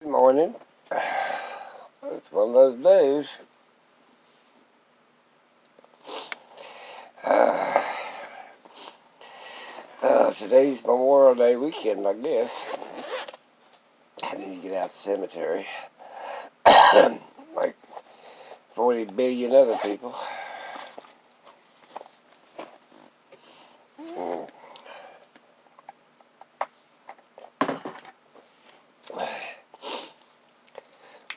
Good morning. It's one of those days. Uh, Today's Memorial Day weekend, I guess. I need to get out the cemetery. Like 40 billion other people. Mm.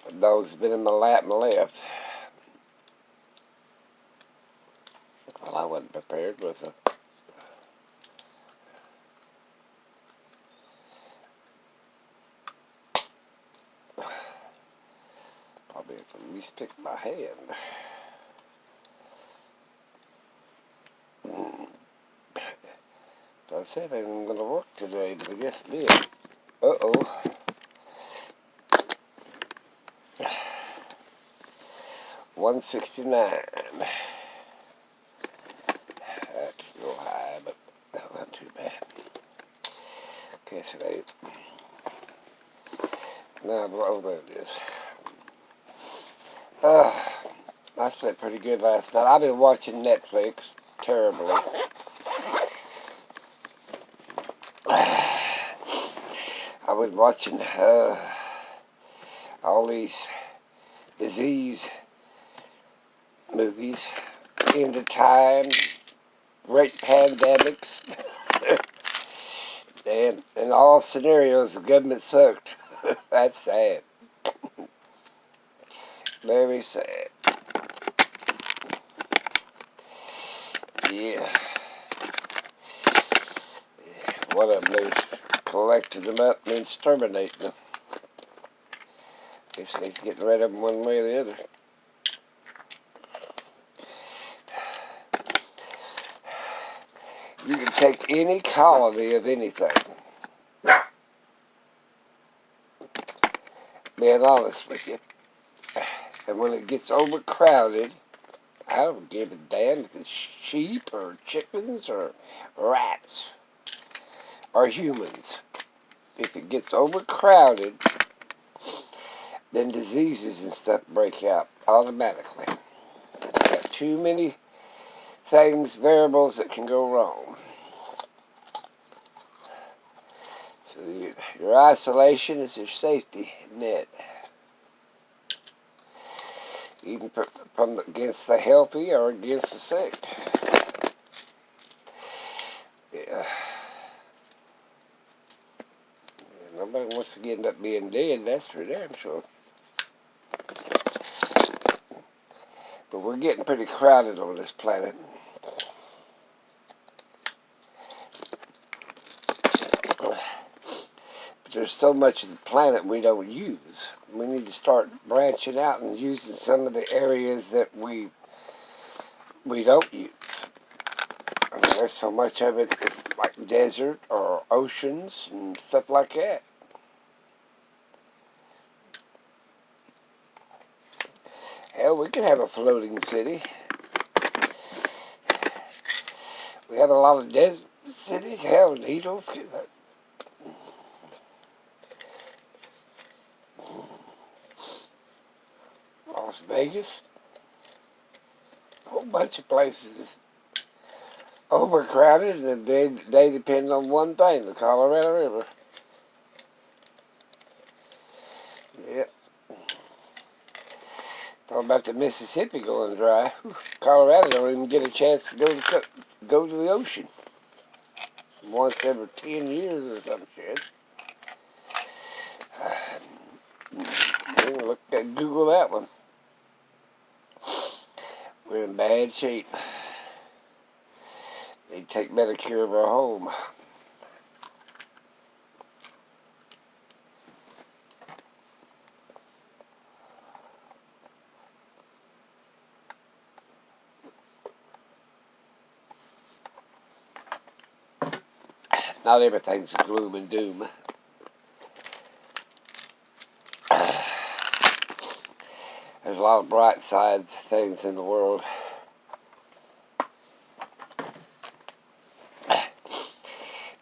The dog's been in my lap and left. Well, I wasn't prepared with a. Probably have to restick my hand. So I said I wasn't going to work today, but I guess it did. Uh-oh. 169. That's a little high, but not too bad. Guess it ain't. No, there it is. I slept pretty good last night. I've been watching Netflix terribly. I was watching all these disease movies, End of Time, Great Pandemics, and in all scenarios the government sucked. That's sad. Very sad. Yeah. One of them is collecting them up and exterminating them. Guess he's getting rid of them one way or the other. You can take any colony of anything. Being honest with you. And when it gets overcrowded, I don't give a damn if it's sheep or chickens or rats or humans. If it gets overcrowded, then diseases and stuff break out automatically. Got too many things, variables that can go wrong. So your isolation is your safety net. Even from against the healthy or against the sick. Yeah. Nobody wants to end up being dead, that's for damn sure. But we're getting pretty crowded on this planet. But there's so much of the planet we don't use. We need to start branching out and using some of the areas that we don't use. I mean, there's so much of it, it's like desert or oceans and stuff like that. Hell, we could have a floating city. We have a lot of desert cities. Hell, Needles. Las Vegas. A whole bunch of places is overcrowded, and they depend on one thing, the Colorado River. Yep. Talking about the Mississippi going dry. Colorado don't even get a chance to go to the ocean. Once every 10 years or some shit. Google that one. We're in bad shape. They take better care of our home. Not everything's gloom and doom. There's a lot of bright sides things in the world.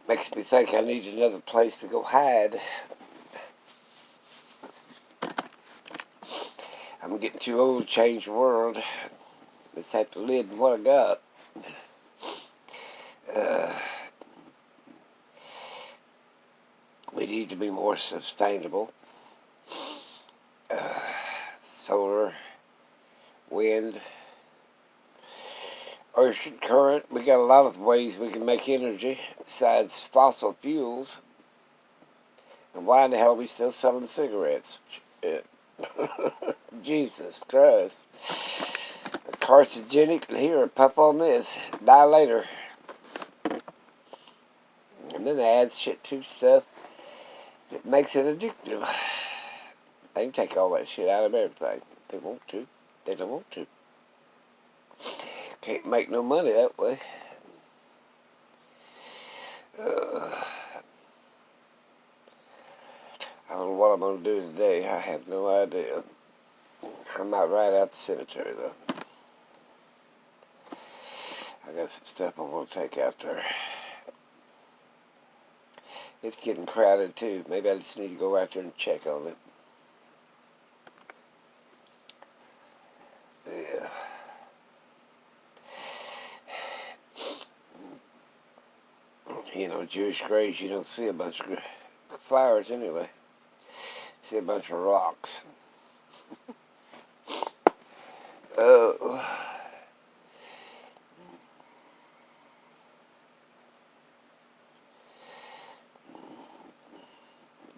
Makes me think I need another place to go hide. I'm getting too old to change the world. Let's have to live with what I got. We need to be more sustainable. Solar, wind, ocean current. We got a lot of ways we can make energy besides fossil fuels. And why in the hell are we still selling cigarettes? Jesus Christ. Carcinogenic, here, puff on this, die later. And then they add shit to stuff that makes it addictive. They can take all that shit out of everything. They want to. They don't want to. Can't make no money that way. I don't know what I'm going to do today. I have no idea. I might ride out the cemetery, though. I got some stuff I'm going to take out there. It's getting crowded, too. Maybe I just need to go out there and check on it. Yeah. You know, Jewish graves, you don't see a bunch of flowers anyway. You see a bunch of rocks. Oh.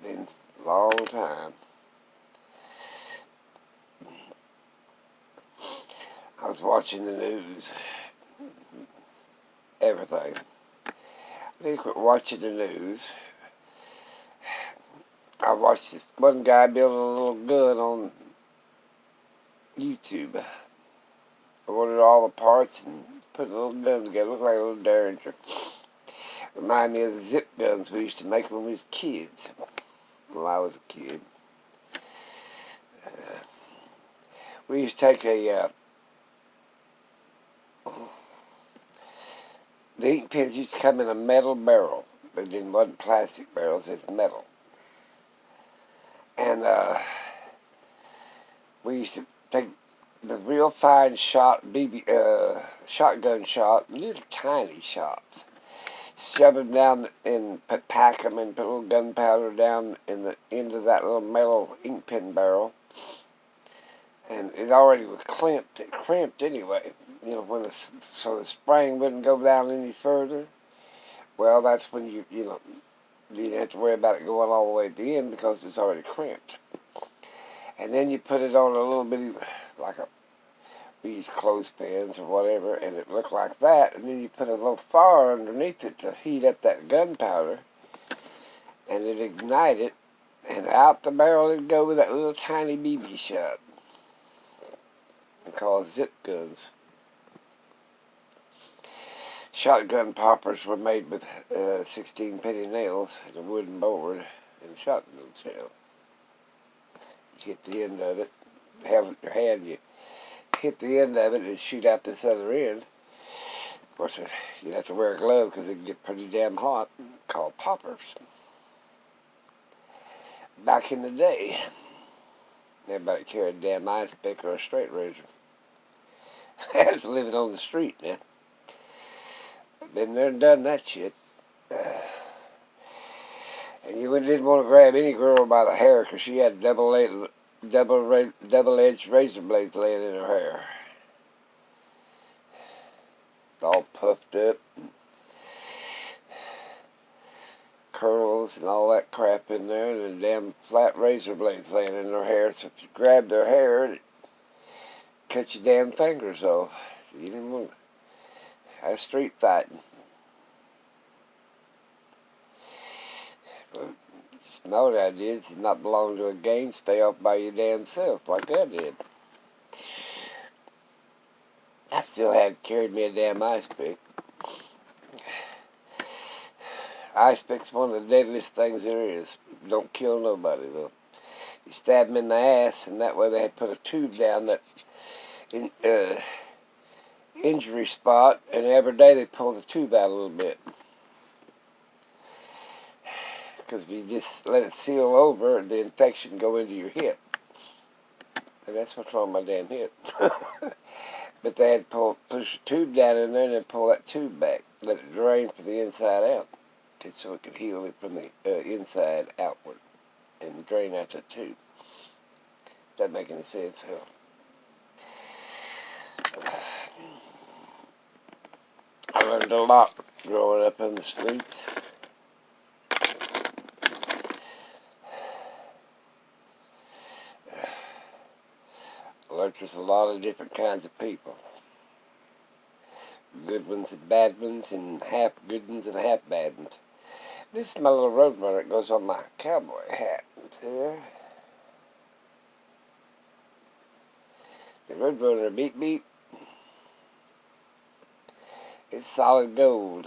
Been a long time. I was watching the news. Everything. I need to quit watching the news. I watched this one guy building a little gun on YouTube. I ordered all the parts and put a little gun together. Looked like a little Derringer. Remind me of the zip guns we used to make when we was kids. When I was a kid. We used to take the ink pens used to come in a metal barrel. But it wasn't plastic barrels, it's metal. And we used to take the real fine shot, shotgun shot, little tiny shots. Shove them down and pack them and put a little gunpowder down in the end of that little metal ink pen barrel. And it already was crimped anyway. You know, so the spring wouldn't go down any further. Well, that's when you didn't have to worry about it going all the way to the end because it's already crimped. And then you put it on a little bitty, like we use clothespins or whatever, and it looked like that. And then you put a little fire underneath it to heat up that gunpowder, and it ignited, and out the barrel it'd go with that little tiny BB shot. They're called zip guns. Shotgun poppers were made with 16-penny nails and a wooden board and shotgun shell. You hit the end of it, held it in your hand, you hit the end of it and shoot out this other end. Of course, you'd have to wear a glove because it can get pretty damn hot. Called poppers. Back in the day, everybody carried a damn ice pick or a straight razor. I was living on the street now. Been there and done that shit. And you didn't want to grab any girl by the hair because she had double-edged razor blades laying in her hair. All puffed up. Curls and all that crap in there, and the damn flat razor blades laying in her hair. So if you grabbed their hair, it cut your damn fingers off. So you didn't want to have street fighting. But know what I did is not belong to a gang, stay off by your damn self, like I did. I still have carried me a damn ice pick. Ice pick's one of the deadliest things there is. Don't kill nobody, though. You stab them in the ass, and that way they had put a tube down that injury spot, and every day they pull the tube out a little bit. Because if you just let it seal over, the infection go into your hip. And that's what's wrong with my damn hip. But they had to push a tube down in there and then pull that tube back. Let it drain from the inside out. So it could heal it from the inside outward. And drain out the tube. Does that make any sense? I learned a lot growing up in the streets. I learned with a lot of different kinds of people. Good ones and bad ones, and half good ones and half bad ones. This is my little Roadrunner. It goes on my cowboy hat. See there? The Roadrunner beep beep. It's solid gold.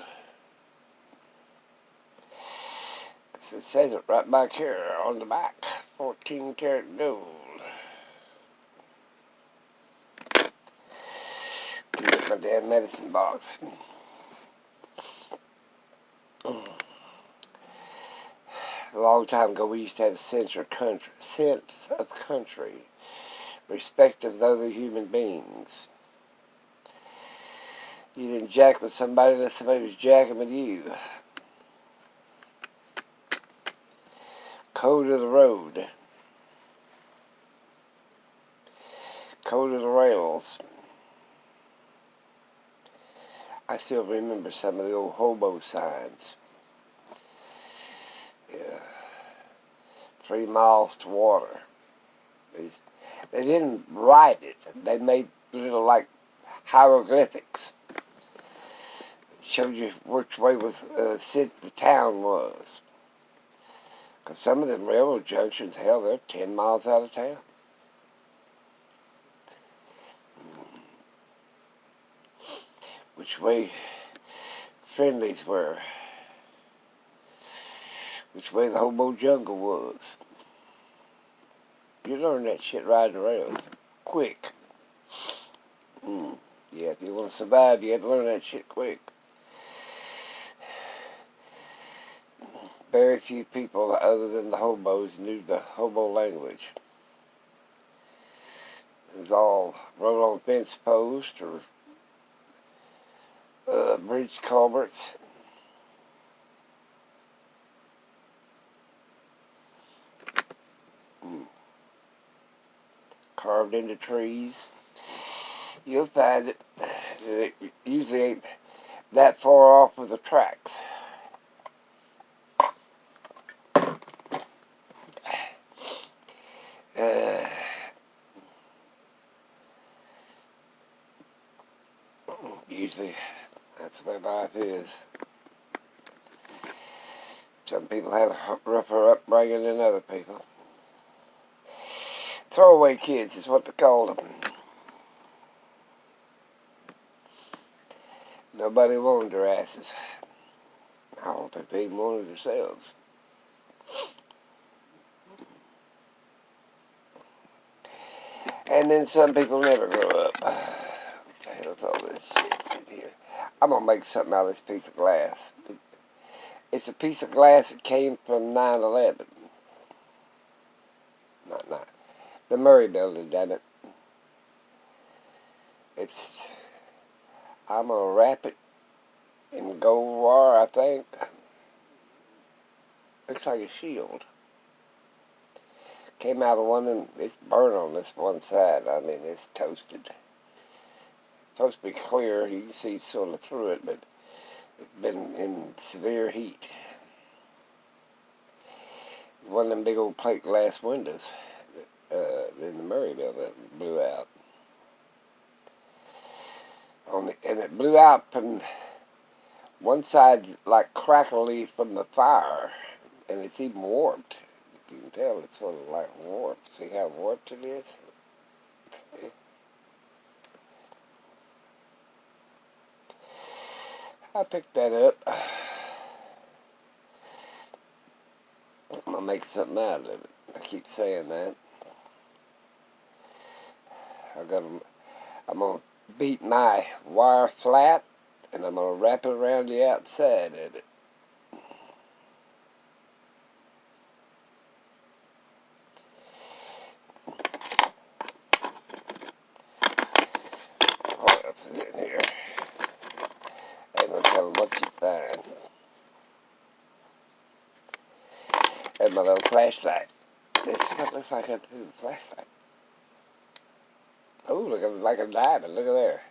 It says it right back here on the back. 14 karat gold. Get my damn medicine box. A long time ago, we used to have a sense of country, respect of other human beings. You didn't jack with somebody unless somebody was jacking with you. Code of the road. Code of the rails. I still remember some of the old hobo signs. Yeah. 3 miles to water. They didn't write it. They made little like hieroglyphics. Showed you which way was the town was. Because some of them railroad junctions, hell, they're 10 miles out of town. Which way friendlies were. Which way the hobo jungle was. You learn that shit riding the rails. Quick. Yeah, if you want to survive, you have to learn that shit quick. Very few people other than the hobos knew the hobo language. It was all wrote on fence posts or bridge culverts. Carved into trees. You'll find it. It usually ain't that far off of the tracks. Usually, that's the way life is. Some people have a rougher upbringing than other people. Throwaway kids is what they call them. Nobody wanted their asses. I don't think they even wanted themselves. And then some people never grow up. What the hell's all this shit in here? I'm going to make something out of this piece of glass. It's a piece of glass that came from 9/11. Not the Murray building, damn it. I'm going to wrap it in gold wire, I think. Looks like a shield. Came out of one and it's burnt on this one side. I mean, it's toasted. It's supposed to be clear. You can see sort of through it, but it's been in severe heat. One of them big old plate glass windows in the Murray building that blew out. And it blew out from one side like crackly from the fire, and it's even warped. You can tell it's sort of like warped. See how warped it is? I picked that up. I'm going to make something out of it. I keep saying that. I'm going to beat my wire flat, and I'm going to wrap it around the outside of it. my little flashlight. This is what it looks like through the flashlight. Oh, look like a diamond. Look at there.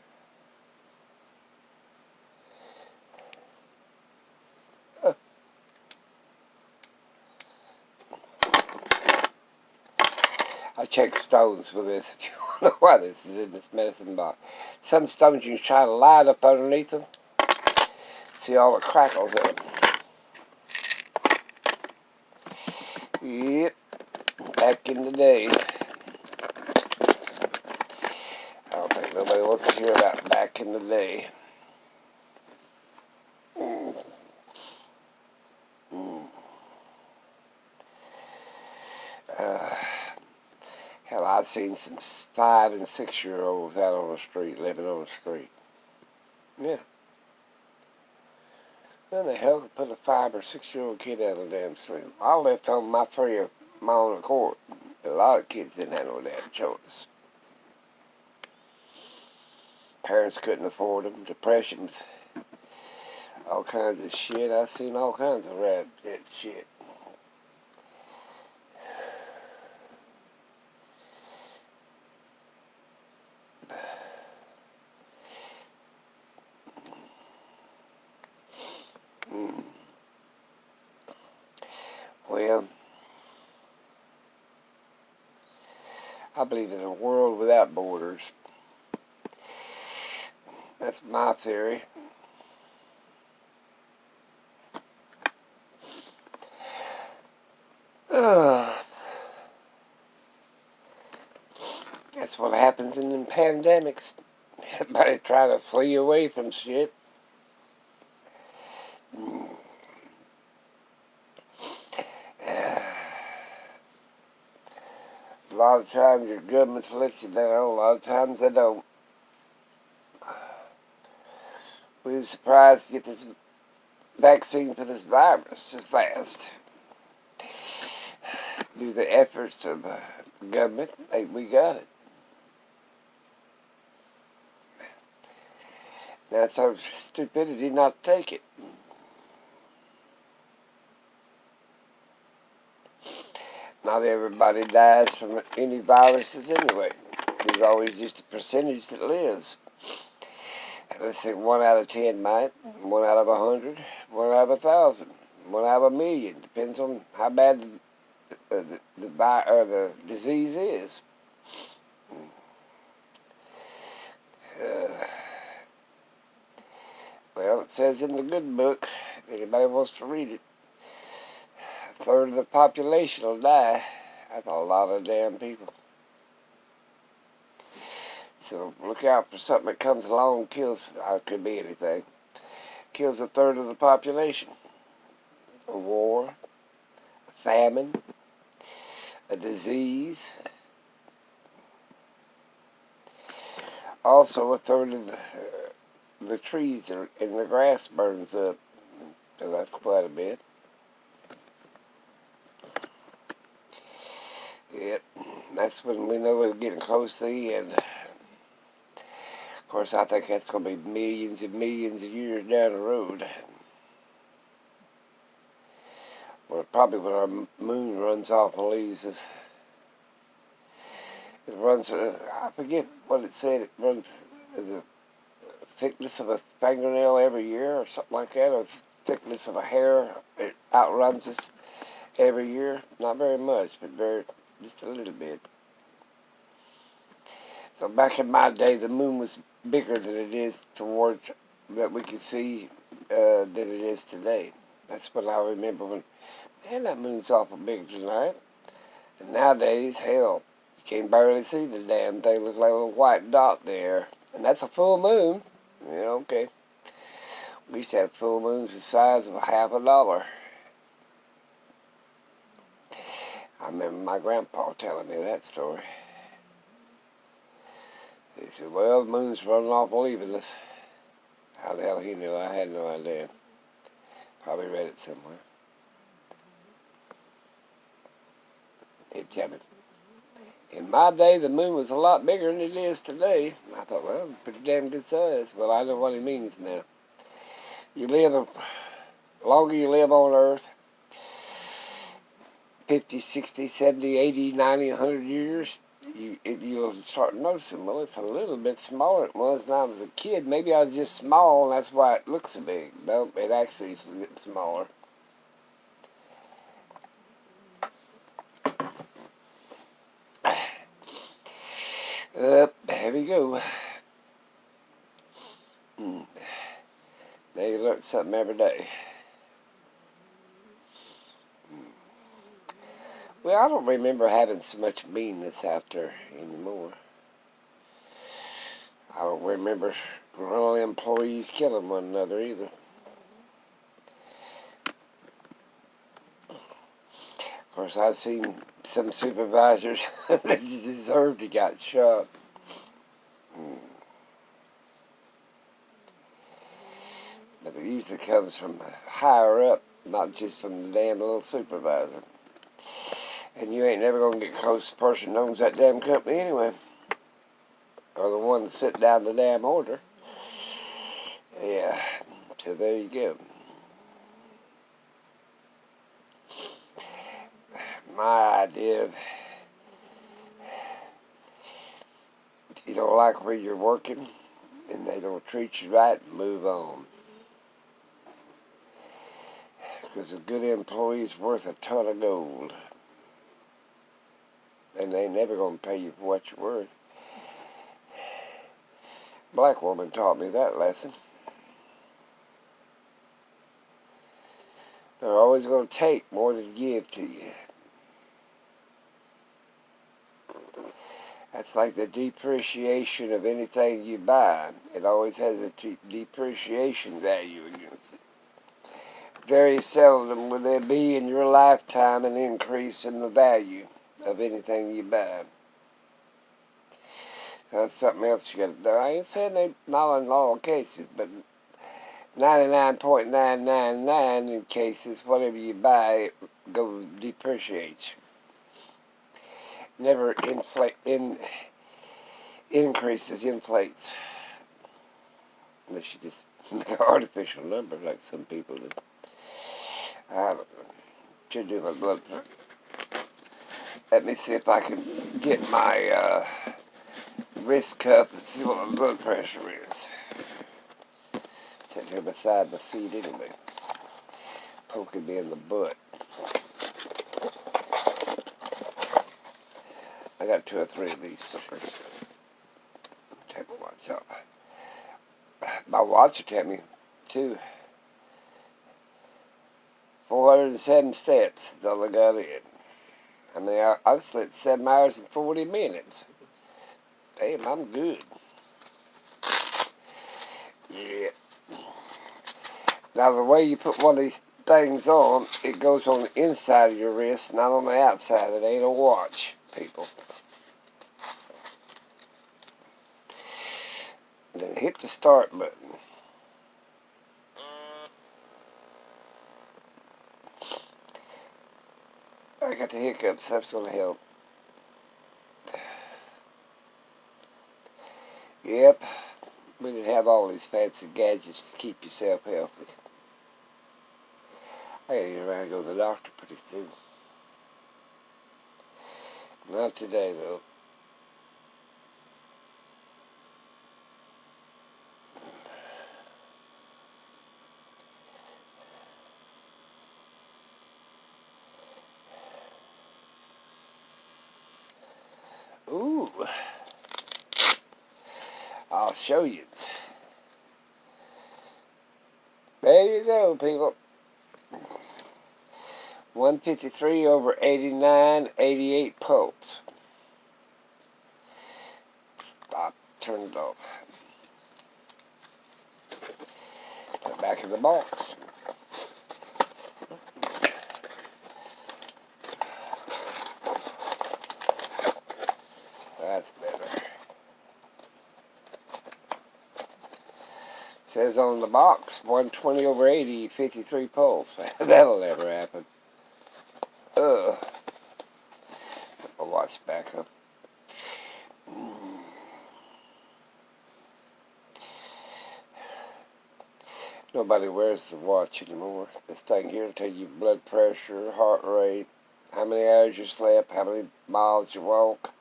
I checked stones for this if you want to know why this is in this medicine box. Some stones you can shine a light up underneath them. See all the crackles in them. Yep, back in the day. I don't think nobody wants to hear about back in the day. Hell, I've seen some 5 and 6 year olds out on the street, living on the street. Yeah. Who the hell could put a 5 or 6 year old kid out on the damn street? I left home my free of my own accord. A lot of kids didn't have no damn choice. Parents couldn't afford them. Depressions. All kinds of shit. I've seen all kinds of rap shit. Well, I believe in a world without borders. That's my theory. That's what happens in them pandemics. Everybody trying to flee away from shit. A lot of times your governments let you down, a lot of times they don't. We were surprised to get this vaccine for this virus so fast. Due to the efforts of the government, we got it. Now it's our stupidity not to take it. Not everybody dies from any viruses anyway. There's always just a percentage that lives. Let's say 1 out of 10 might, 1 out of 100, 1 out of 1,000, 1 out of 1,000,000. Depends on how bad the disease is. Well, it says in the good book, if anybody wants to read it, 1/3 of the population will die. That's a lot of damn people. So look out for something that comes along and kills, it could be anything, kills 1/3 of the population. A war, a famine, a disease. Also 1/3 of the trees and the grass burns up. So that's quite a bit. Yep, that's when we know we're getting close to the end. Of course, I think that's going to be millions and millions of years down the road. Well, probably when our moon runs off and leaves us. It runs, I forget what it said, it runs the thickness of a fingernail every year or something like that, or the thickness of a hair. It outruns us every year. Not very much, but just a little bit. So back in my day, the moon was bigger than it is towards that we can see than it is today. That's what I remember when, man, that moon's awful big tonight. And nowadays, hell, you can't barely see the damn thing. It looks like a little white dot there. And that's a full moon. Yeah, okay. We used to have full moons the size of $50. I remember my grandpa telling me that story. He said, well, the moon's running off and leaving us. How the hell he knew? I had no idea. Probably read it somewhere. He'd tell me. In my day, the moon was a lot bigger than it is today. I thought, well, pretty damn good size. Well, I know what he means now. The longer you live on Earth, 50, 60, 70, 80, 90, 100 years, you'll start noticing, well, it's a little bit smaller than it was when I was a kid. Maybe I was just small, and that's why it looks so big. No, it actually is a bit smaller. Here we go. Now you learn something every day. Well, I don't remember having so much meanness out there anymore. I don't remember grumpy employees killing one another either. Of course, I've seen some supervisors that deserved to got shot. But it usually comes from higher up, not just from the damn little supervisor. And you ain't never going to get close to the person who owns that damn company anyway. Or the one that sit down the damn order. Yeah, so there you go. My idea, if you don't like where you're working and they don't treat you right, move on. Because a good employee is worth a ton of gold. And they ain't never going to pay you for what you're worth. Black woman taught me that lesson. They're always going to take more than give to you. That's like the depreciation of anything you buy. It always has a depreciation value against it. Very seldom will there be in your lifetime an increase in the value of anything you buy. So that's something else you got to do. I ain't saying they not in all cases, but 99.999 in cases, whatever you buy, it depreciates. Never increases, inflates. Unless you just make an artificial number like some people do. I don't know. Should do my blood pressure. Let me see if I can get my wrist cup and see what my blood pressure is. Sitting here beside the seat anyway. Poking me in the butt. I got 2 or 3 of these suckers. Take my watch off. My watch will tell me, too. 407 steps is all I got in. I mean, I've slept 7 hours and 40 minutes. Damn, I'm good. Yeah. Now, the way you put one of these things on, it goes on the inside of your wrist, not on the outside. It ain't a watch, people. Then hit the start button. I got the hiccups. That's going to help. Yep. We didn't have all these fancy gadgets to keep yourself healthy. I gotta get around and go to the doctor pretty soon. Not today, though. Ooh. I'll show you. There you go, people. 153 over 89, 88 pulse. Stop. Turn it off. Put it back in the box. That's better. It says on the box, 120 over 80, 53 pulse. That'll never happen. Ugh. Put my watch back up. Nobody wears the watch anymore. This thing here will tell you blood pressure, heart rate, how many hours you slept, how many miles you walk.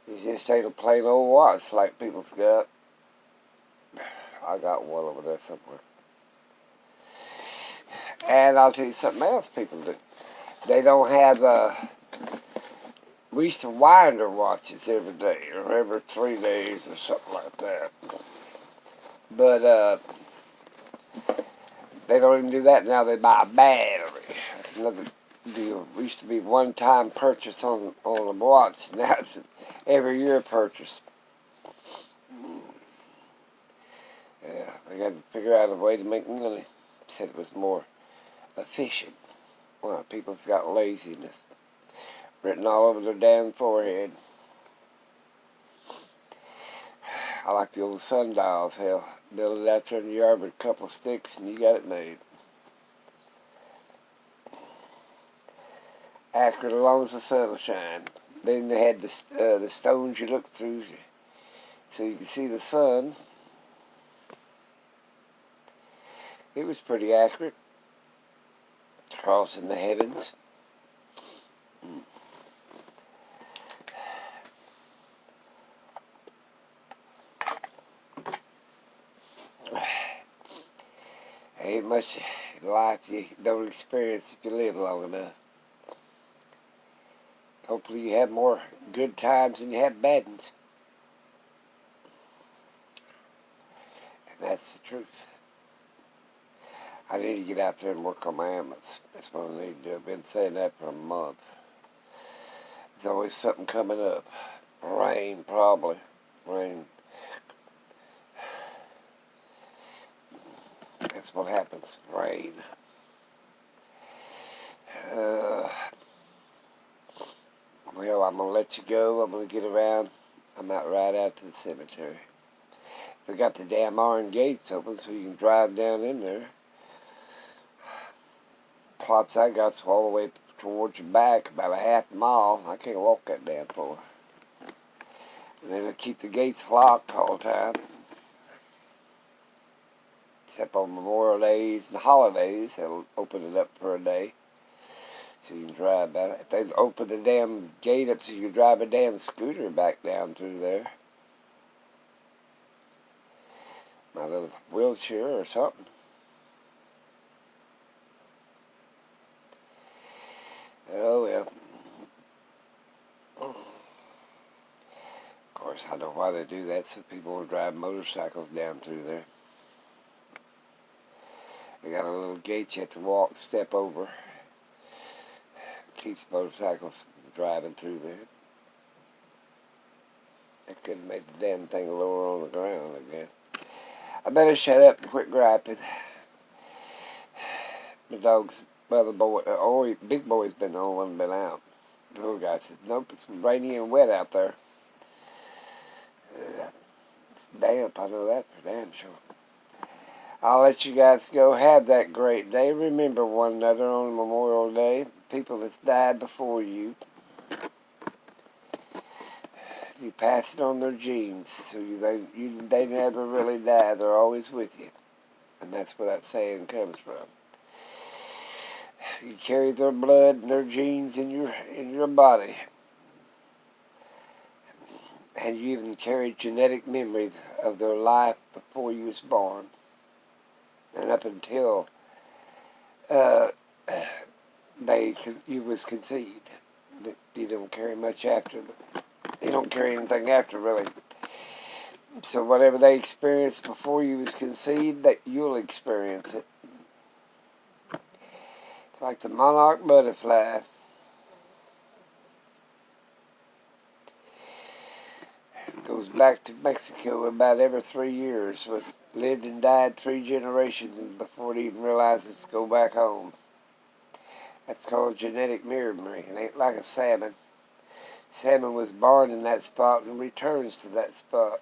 You just ain't a plain old watch like people's got. I got one over there somewhere. And I'll tell you something else people do. They don't have, we used to wind our watches every day or every 3 days or something like that. But they don't even do that now. They buy a battery. That's another deal. We used to be one-time purchase on a watch. Now it's an every year purchase. Yeah, they got to figure out a way to make money. Said it was more efficient. Well, people's got laziness written all over their damn forehead. I like the old sundials, hell. Build it out there in the yard with a couple of sticks and you got it made. Accurate as long as the sun will shine. Then they had the stones you look through so you could see the sun. It was pretty accurate. Crossing the heavens. Ain't much life you don't experience if you live long enough. Hopefully you have more good times than you have bad ones. And that's the truth. I need to get out there and work on my ambulance. That's what I need to do. I've been saying that for a month. There's always something coming up. Rain, probably. Rain. That's what happens. Rain. Well, I'm going to let you go. I'm going to get around. I'm out right out to the cemetery. They got the damn iron gates open so you can drive down in there. Plots I got's all the way towards your back, about a half mile. I can't walk that damn far. And then they keep the gates locked all the time. Except on Memorial Days and holidays, they'll open it up for a day. So you can drive back. If they open the damn gate up so you can drive a damn scooter back down through there. My little wheelchair or something. Oh, well. Of course, I know why they do that, so people will drive motorcycles down through there. They got a little gate you have to step over. Keeps motorcycles driving through there. They could have made the damn thing lower on the ground, I guess. I better shut up and quit griping. The dog's, well, the boy, big boy's been the only one been out. The little guy said, nope, it's rainy and wet out there. It's damp, I know that for damn sure. I'll let you guys go. Have that great day. Remember one another on Memorial Day. People that's died before you. You pass it on their genes. So they never really die. They're always with you. And that's where that saying comes from. You carry their blood and their genes in your body. And you even carry genetic memory of their life before you was born. And up until you was conceived. You don't carry much after. You don't carry anything after, really. So whatever they experienced before you was conceived, that you'll experience it. Like the monarch butterfly. Goes back to Mexico about every 3 years. Lived and died 3 generations before it even realizes to go back home. That's called genetic memory. It ain't like a salmon. Salmon was born in that spot and returns to that spot.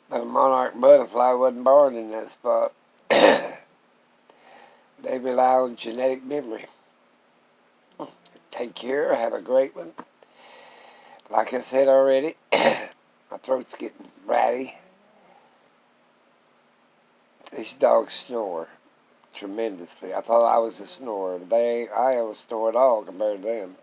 But a monarch butterfly wasn't born in that spot. They rely on genetic memory. Take care. Have a great one. Like I said already, my throat's getting ratty. These dogs snore. tremendously. I thought I was a snorer. I don't snore at all compared to them.